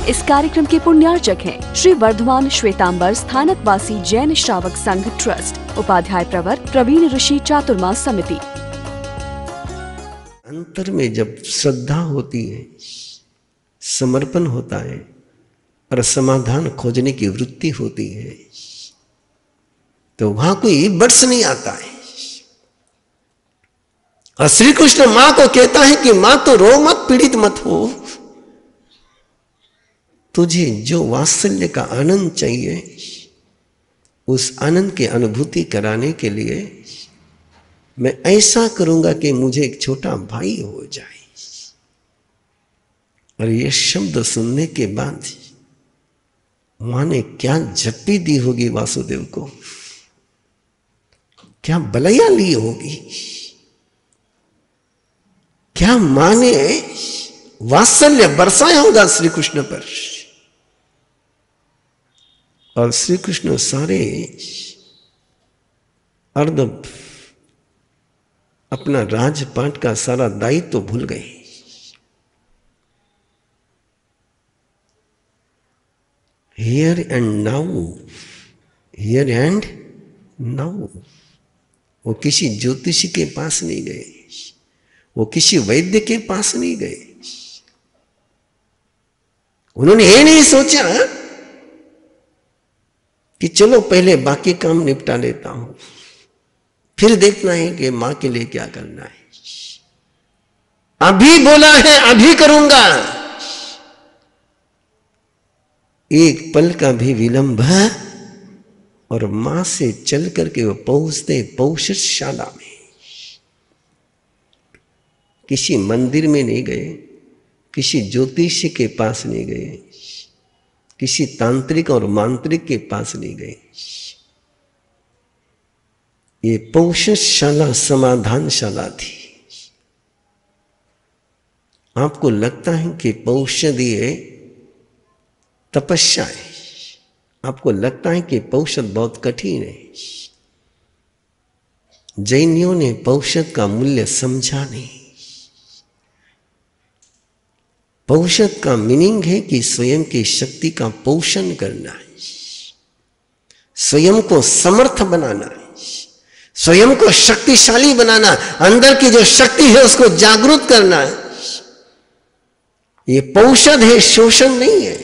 इस कार्यक्रम के पुण्यार्चक हैं श्री वर्धमान श्वेतांबर स्थानकवासी जैन श्रावक संघ ट्रस्ट, उपाध्याय प्रवर प्रवीण ऋषि चातुर्मास समिति। अंतर में जब श्रद्धा होती है, समर्पण होता है और समाधान खोजने की वृत्ति होती है, तो वहां कोई बर्स नहीं आता है। और श्री कृष्ण मां को कहता है कि मां तो रो मत, पीड़ित मत हो, तुझे जो वात्सल्य का आनंद चाहिए उस आनंद की अनुभूति कराने के लिए मैं ऐसा करूंगा कि मुझे एक छोटा भाई हो जाए। और ये शब्द सुनने के बाद मां ने क्या झप्पी दी होगी वासुदेव को, क्या बलैया ली होगी, क्या मां ने वात्सल्य बरसाया होगा श्री कृष्ण पर। और श्री कृष्ण सारे अर्ध अपना राजपाट का सारा दायित्व तो भूल गए। Here and now, here and now. वो किसी ज्योतिषी के पास नहीं गए, वो किसी वैद्य के पास नहीं गए। उन्होंने ये नहीं सोचा कि चलो पहले बाकी काम निपटा लेता हूं, फिर देखना है कि मां के लिए क्या करना है। अभी बोला है अभी करूंगा, एक पल का भी विलंब और मां से चल करके वो पहुंचते पौषशाला में। किसी मंदिर में नहीं गए, किसी ज्योतिषी के पास नहीं गए, किसी तांत्रिक और मांत्रिक के पास नहीं गए। ये पौषशाला समाधानशाला थी। आपको लगता है कि पौषध ये तपस्या है, आपको लगता है कि पौषध बहुत कठिन है। जैनियों ने पौषध का मूल्य समझा नहीं। पौषध का मीनिंग है कि स्वयं की शक्ति का पोषण करना है, स्वयं को समर्थ बनाना है, स्वयं को शक्तिशाली बनाना, अंदर की जो शक्ति है उसको जागृत करना है। ये पौषध है, शोषण नहीं है।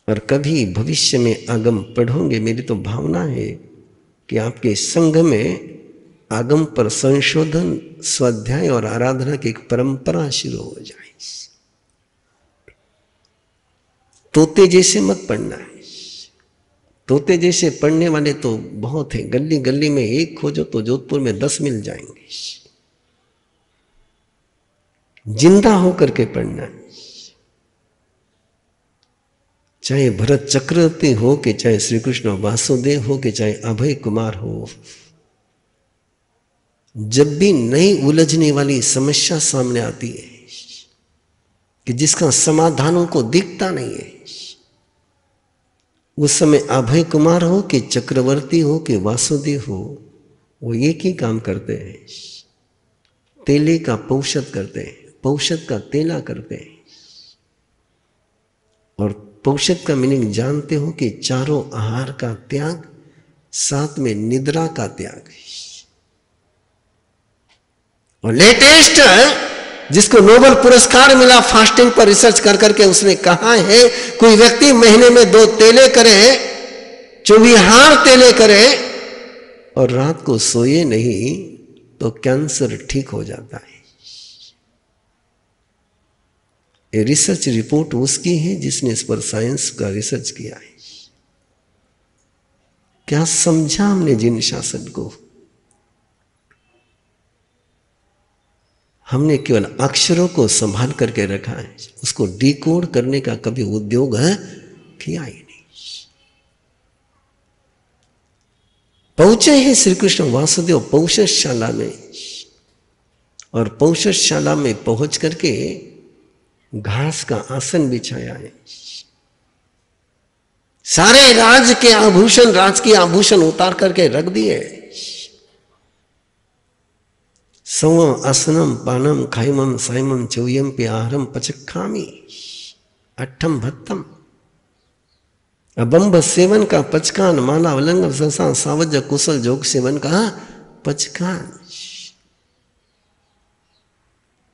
और कभी भविष्य में आगम पढ़ोगे, मेरी तो भावना है कि आपके संघ में आगम पर संशोधन, स्वाध्याय और आराधना की एक परंपरा शुरू हो जाए। तोते जैसे मत पढ़ना है। तोते जैसे पढ़ने वाले तो बहुत हैं, गली गली में एक खोजो तो जोधपुर में 10 मिल जाएंगे। जिंदा होकर के पढ़ना है। चाहे भरत चक्रवर्ती हो कि चाहे श्री कृष्ण वासुदेव हो कि चाहे अभय कुमार हो, जब भी नई उलझने वाली समस्या सामने आती है कि जिसका समाधान उनको दिखता नहीं है, उस समय अभय कुमार हो कि चक्रवर्ती हो कि वासुदेव हो, वो एक ही काम करते हैं, तेले का पौषध करते हैं, पौषध का तेला करते हैं। और पौषध का मीनिंग जानते हो कि चारों आहार का त्याग, साथ में निद्रा का त्याग। और लेटेस्ट जिसको नोबेल पुरस्कार मिला फास्टिंग पर रिसर्च कर करके, उसने कहा है कोई व्यक्ति महीने में 2 तेले करे, 24 तेले करे और रात को सोए नहीं तो कैंसर ठीक हो जाता है। ये रिसर्च रिपोर्ट उसकी है जिसने इस पर साइंस का रिसर्च किया है। क्या समझा हमने जिन शासन को? हमने केवल अक्षरों को संभाल करके रखा है, उसको डिकोड करने का कभी उद्योग किया ही नहीं। पहुंचे हैं श्री कृष्ण वासुदेव पौषशाला में, और पौषशाला में पहुंच करके घास का आसन बिछाया है। सारे राज के आभूषण, राजकीय आभूषण उतार करके रख दिए। सवम आसनम पानम खाइमम साइमम चौयम पे आहारम पचखामी। अट्ठम भत्तम अबंब सेवन का पचकान, माला उल्लंघन संसा सावज कुशल जोग सेवन का पचकान।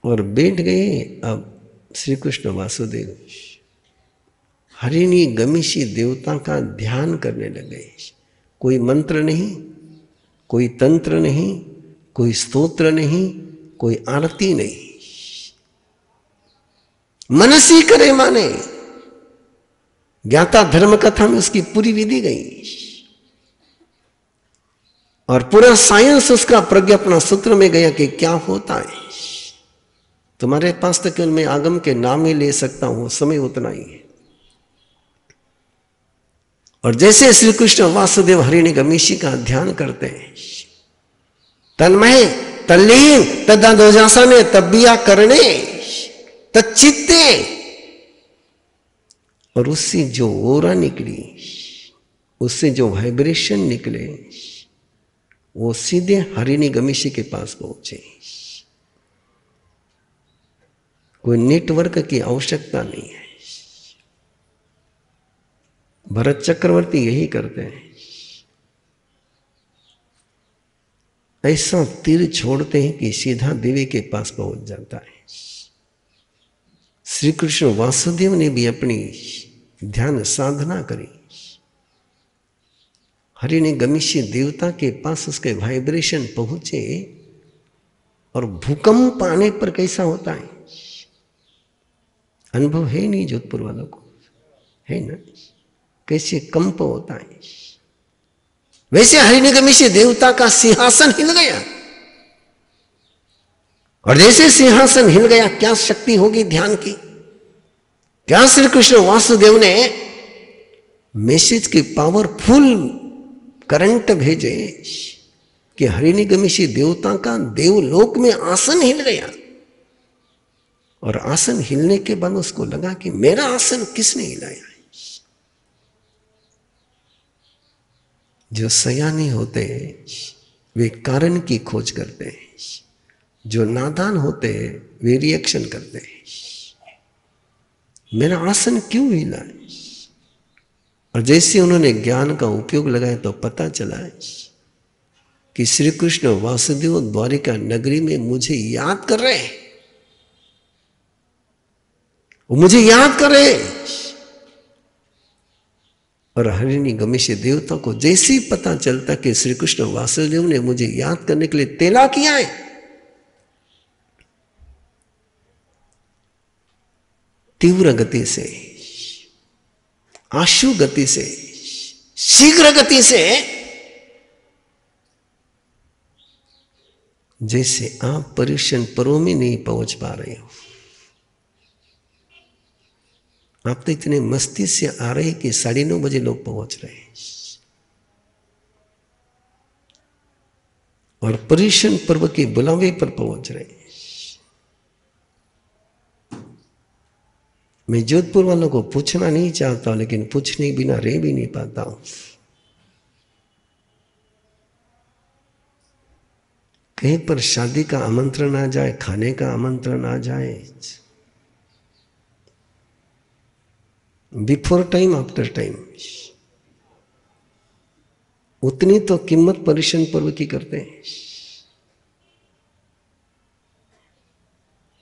और बैठ गए अब श्री कृष्ण वासुदेव हरिणी गमिशी देवता का ध्यान करने लगे। कोई मंत्र नहीं, कोई तंत्र नहीं, कोई स्तोत्र नहीं, कोई आरती नहीं, मनसी करे माने। ज्ञाता धर्म कथा में उसकी पूरी विधि गई और पूरा साइंस उसका प्रज्ञापना सूत्र में गया कि क्या होता है। तुम्हारे पास तो केवल मैं आगम के नाम ही ले सकता हूं, समय उतना ही है। और जैसे श्री कृष्ण वासुदेव हरिणी गमीशी का ध्यान करते हैं, तन्मय तल्लीन तदादोजासने तब्बिया करने तच्चित्ते, और उससे जो ओरा निकली, उससे जो वाइब्रेशन निकले, वो सीधे हरिणी गमीशी के पास पहुंचे। कोई नेटवर्क की आवश्यकता नहीं है। भरत चक्रवर्ती यही करते हैं, ऐसा तीर छोड़ते हैं कि सीधा देवी के पास पहुंच जाता है। श्री कृष्ण वासुदेव ने भी अपनी ध्यान साधना करी, हरिणी गमीशी देवता के पास उसके वाइब्रेशन पहुंचे। और भूकंप आने पर कैसा होता है, अनुभव है नहीं जोधपुर वालों को, है ना, कैसे कंप होता है। वैसे हरिणी गमीशी देवता का सिंहासन हिल गया, और जैसे सिंहासन हिल गया, क्या शक्ति होगी ध्यान की। क्या श्री कृष्ण वासुदेव ने मैसेज की पावरफुल करंट भेजे कि हरिणी गमीशी देवता का देवलोक में आसन हिल गया। और आसन हिलने के बाद उसको लगा कि मेरा आसन किसने हिलाया है। जो सयानी होते हैं वे कारण की खोज करते हैं, जो नादान होते हैं वे रिएक्शन करते हैं। मेरा आसन क्यों हिला है। और जैसे उन्होंने ज्ञान का उपयोग लगाया तो पता चला कि श्री कृष्ण वासुदेव द्वारिका नगरी में मुझे याद कर रहे हैं, वो मुझे याद कर रहे हैं। और हरिणी गमीशी देवता को जैसे ही पता चलता कि श्री कृष्ण वासुदेव ने मुझे याद करने के लिए तेला किया है, तीव्र गति से, आशु गति से, शीघ्र गति से, जैसे आप पर्यूषण पर्व में नहीं पहुंच पा रहे हो। आप तो इतने मस्ती से आ रहे कि 9:30 बजे लोग पहुंच रहे हैं। और पर्यूषण पर्व के बुलावे पर पहुंच रहे हैं। मैं जोधपुर वालों को पूछना नहीं चाहता, लेकिन पूछने के बिना रह भी नहीं पाता हूं। कहीं पर शादी का आमंत्रण आ जाए, खाने का आमंत्रण आ जाए, बिफोर टाइम आफ्टर टाइम, उतनी तो कीमत पर्यूषण पर्व की करते हैं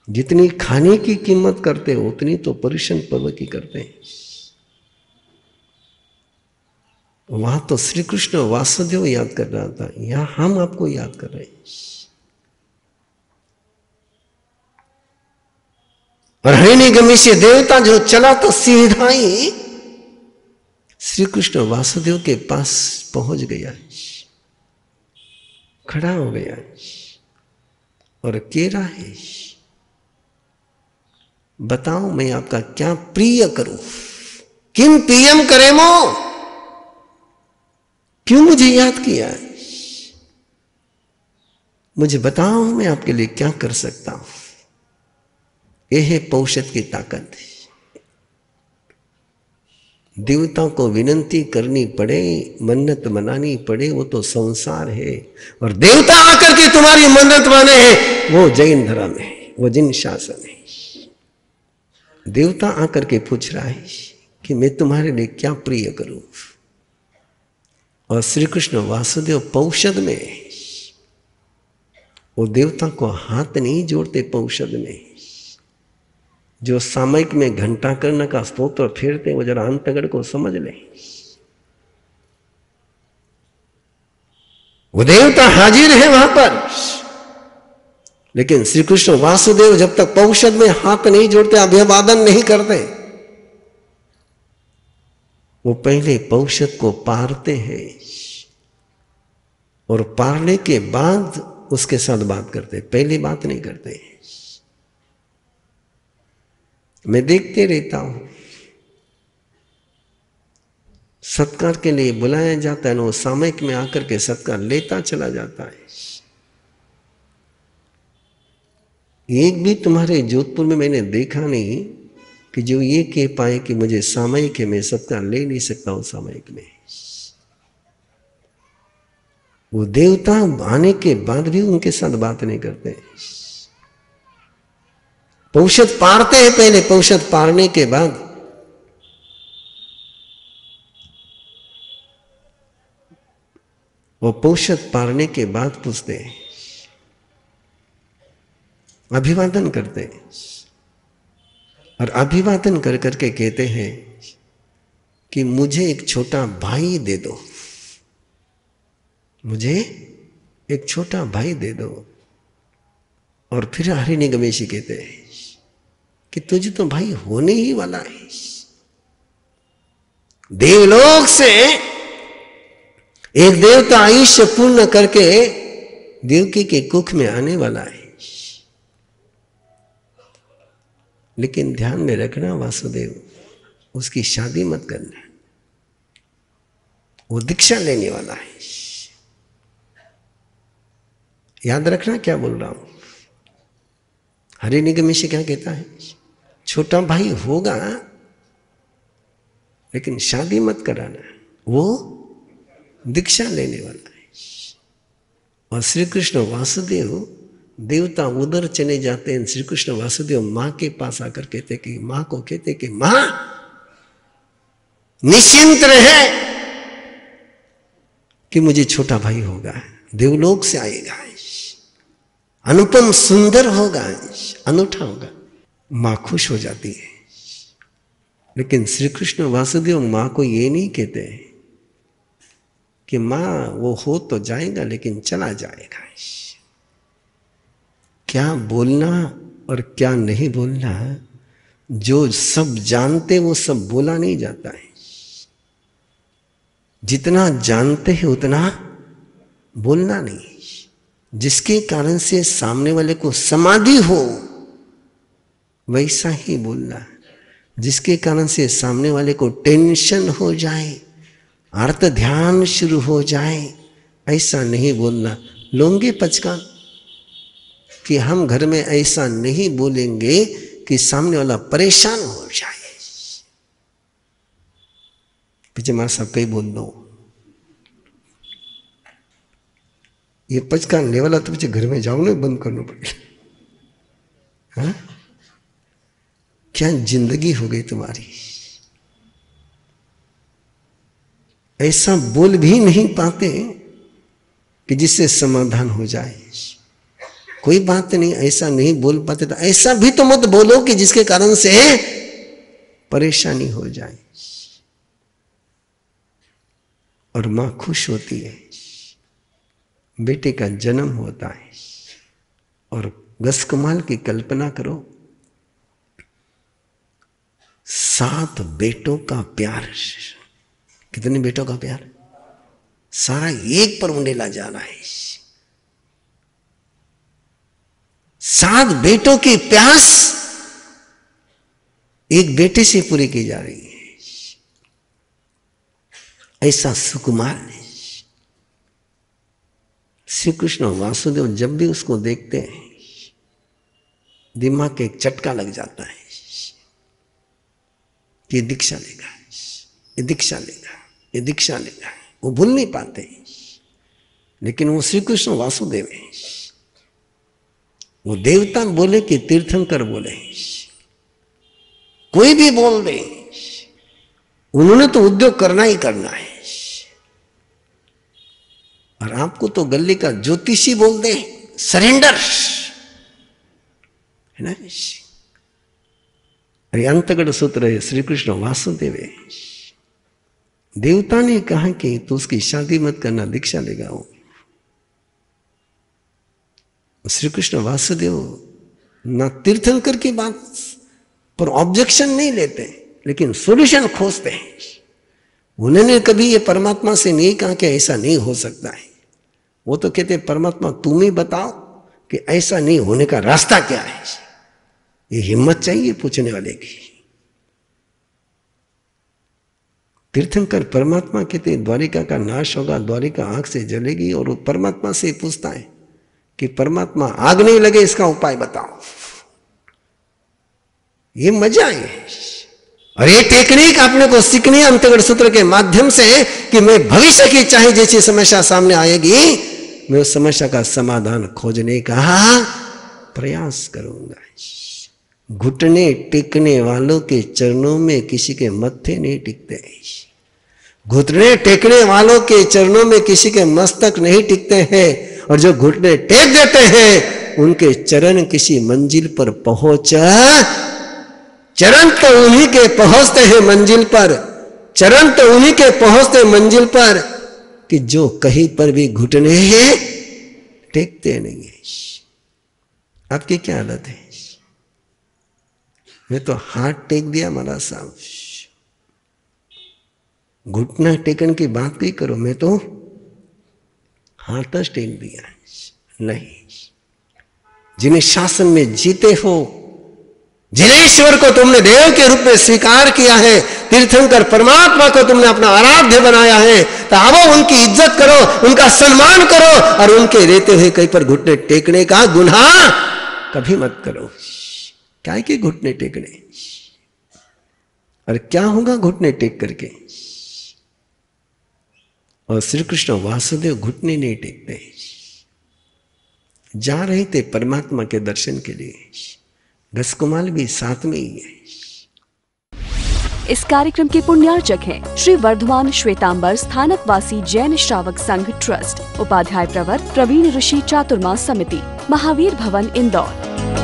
जितनी खाने की कीमत करते हैं, उतनी तो पर्यूषण पर्व की करते हैं। वहां तो श्री कृष्ण वासुदेव याद कर रहा था, यहां हम आपको याद कर रहे हैं। और हरिणी गमीशी देवता जो चला तो सीधा ही श्री कृष्ण वासुदेव के पास पहुंच गया, खड़ा हो गया और कह रहा है, बताओ मैं आपका क्या प्रिय करूं, किम प्रियम करेमो, क्यों मुझे याद किया, मुझे बताओ मैं आपके लिए क्या कर सकता हूं। यह है पौषध की ताकत। देवताओं को विनंती करनी पड़े, मन्नत मनानी पड़े, वो तो संसार है। और देवता आकर के तुम्हारी मन्नत माने हैं, वो जैन धर्म है, वो जिन शासन है। देवता आकर के पूछ रहा है कि मैं तुम्हारे लिए क्या प्रिय करूं। और श्री कृष्ण वासुदेव पौषध में, वो देवता को हाथ नहीं जोड़ते पौषध में। जो सामयिक में घंटा कर्ण का स्तोत्र फेरते, वो जरा अंतगढ़ को समझ ले। वो देवता हाजिर है वहां पर, लेकिन श्री कृष्ण वासुदेव जब तक पौषध में हाथ नहीं जोड़ते, अभिवादन नहीं करते, वो पहले पौषध को पारते हैं और पारने के बाद उसके साथ बात करते, पहले बात नहीं करते। मैं देखते रहता हूं, सत्कार के लिए बुलाया जाता है ना, वो सामयिक में आकर के सत्कार लेता चला जाता है। एक भी तुम्हारे जोधपुर में मैंने देखा नहीं कि जो ये कह पाए कि मुझे सामयिक है, मैं सत्कार ले नहीं सकता हूं सामयिक में। वो देवता आने के बाद भी उनके साथ बात नहीं करते। पौषध पारते हैं पहले, पौषध पारने के बाद वो पौषध पारने के बाद पूछते हैं, अभिवादन करते हैं, और अभिवादन कर करके कहते हैं कि मुझे एक छोटा भाई दे दो, मुझे एक छोटा भाई दे दो। और फिर हरिनिगमेशी कहते हैं कि तुझे तो भाई होने ही वाला है। देवलोक से एक देवता आयुष्य पूर्ण करके देवकी के कुख में आने वाला है। लेकिन ध्यान में रखना वासुदेव, उसकी शादी मत करना, वो दीक्षा लेने वाला है। याद रखना क्या बोल रहा हूं। हरिनिगमेशी क्या कहता है, छोटा भाई होगा लेकिन शादी मत कराना, वो दीक्षा लेने वाला है। और श्री कृष्ण वासुदेव देवता उधर चले जाते हैं, श्री कृष्ण वासुदेव मां के पास आकर कहते कि मां को कहते कि मां निश्चिंत रहे कि मुझे छोटा भाई होगा, देवलोक से आएगा, अनुपम सुंदर होगा, अनूठा होगा। मां खुश हो जाती है। लेकिन श्री कृष्ण वासुदेव मां को ये नहीं कहते कि मां वो हो तो जाएगा लेकिन चला जाएगा। क्या बोलना और क्या नहीं बोलना, जो सब जानते वो सब बोला नहीं जाता है। जितना जानते हैं उतना बोलना नहीं। जिसके कारण से सामने वाले को समाधि हो वैसा ही बोलना। जिसके कारण से सामने वाले को टेंशन हो जाए, अर्थ ध्यान शुरू हो जाए, ऐसा नहीं बोलना। लोंगे पचका कि हम घर में ऐसा नहीं बोलेंगे कि सामने वाला परेशान हो जाए। पीछे मार साहब कहीं बोल दो, ये पचकाने वाला तो पीछे घर में जाओ ना, बंद करना पड़ेगा। हाँ? क्या जिंदगी हो गई तुम्हारी। ऐसा बोल भी नहीं पाते कि जिससे समाधान हो जाए। कोई बात नहीं, ऐसा नहीं बोल पाते तो ऐसा भी तो मत बोलो कि जिसके कारण से परेशानी हो जाए। और मां खुश होती है, बेटे का जन्म होता है। और गसकमाल की कल्पना करो, 7 बेटों का प्यार। कितने बेटों का प्यार, सारा एक पर उंडेला जा रहा है। 7 बेटों की प्यास एक बेटे से पूरी की जा रही है। ऐसा सुकुमार है। श्री कृष्ण वासुदेव जब भी उसको देखते हैं दिमाग के एक चटका लग जाता है कि ये दीक्षा लेगा, ये दीक्षा लेगा, ये दीक्षा लेगा। वो भूल नहीं पाते, लेकिन वो श्री कृष्ण वासुदेव है। वो देवता बोले कि तीर्थंकर बोले, कोई भी बोल दे, उन्होंने तो उद्योग करना ही करना है। और आपको तो गली का ज्योतिषी बोल दे, सरेंडर है ना। अरे अंतगढ़ सूत्र है, श्री कृष्ण वासुदेव है। देवता ने कहा कि तू उसकी शादी मत करना, दीक्षा लेगा वो। श्री कृष्ण वासुदेव ना तीर्थंकर की बात पर ऑब्जेक्शन नहीं लेते, लेकिन सॉल्यूशन खोजते हैं। उन्होंने कभी ये परमात्मा से नहीं कहा कि ऐसा नहीं हो सकता है। वो तो कहते परमात्मा तुम ही बताओ कि ऐसा नहीं होने का रास्ता क्या है। ये हिम्मत चाहिए पूछने वाले की। तीर्थंकर परमात्मा कहते द्वारिका का नाश होगा, द्वारिका आग से जलेगी, और वो परमात्मा से पूछता है कि परमात्मा आग नहीं लगे इसका उपाय बताओ। ये मजा है। और ये टेक्निक आपने को सीखनी है अंतगढ़ सूत्र के माध्यम से कि मैं भविष्य की चाहे जैसी समस्या सामने आएगी, मैं उस समस्या का समाधान खोजने का प्रयास करूंगा। घुटने टेकने वालों के चरणों में किसी के मत्थे नहीं टिकते। घुटने टेकने वालों के चरणों में किसी के मस्तक नहीं टिकते हैं, और जो घुटने टेक देते हैं उनके चरण किसी मंजिल पर पहुंच, चरण तो उन्हीं के पहुंचते हैं मंजिल पर, चरण तो उन्हीं के पहुंचते मंजिल पर कि जो कहीं पर भी घुटने टेकते नहीं है। आपकी क्या हालत है? मैं तो हाथ टेक दिया महाराज साहब, घुटना टेकन की बात नहीं करो, मैं तो हाथ टेक दिया। नहीं, जिन्हें शासन में जीते हो, जिन्हें ईश्वर को तुमने देव के रूप में स्वीकार किया है, तीर्थंकर परमात्मा को तुमने अपना आराध्य बनाया है, तो अब उनकी इज्जत करो, उनका सम्मान करो, और उनके रहते हुए कहीं पर घुटने टेकने का गुनाह कभी मत करो। क्या के घुटने टेकने, और क्या होगा घुटने टेक करके? और श्री कृष्ण वासुदेव घुटने नहीं टेकते, जा रहे थे परमात्मा के दर्शन के लिए। घसकुमाल भी साथ में ही है। इस कार्यक्रम के पुण्यार्चक हैं श्री वर्धमान श्वेतांबर स्थानकवासी जैन श्रावक संघ ट्रस्ट, उपाध्याय प्रवर प्रवीण ऋषि चातुर्मास समिति, महावीर भवन इंदौर।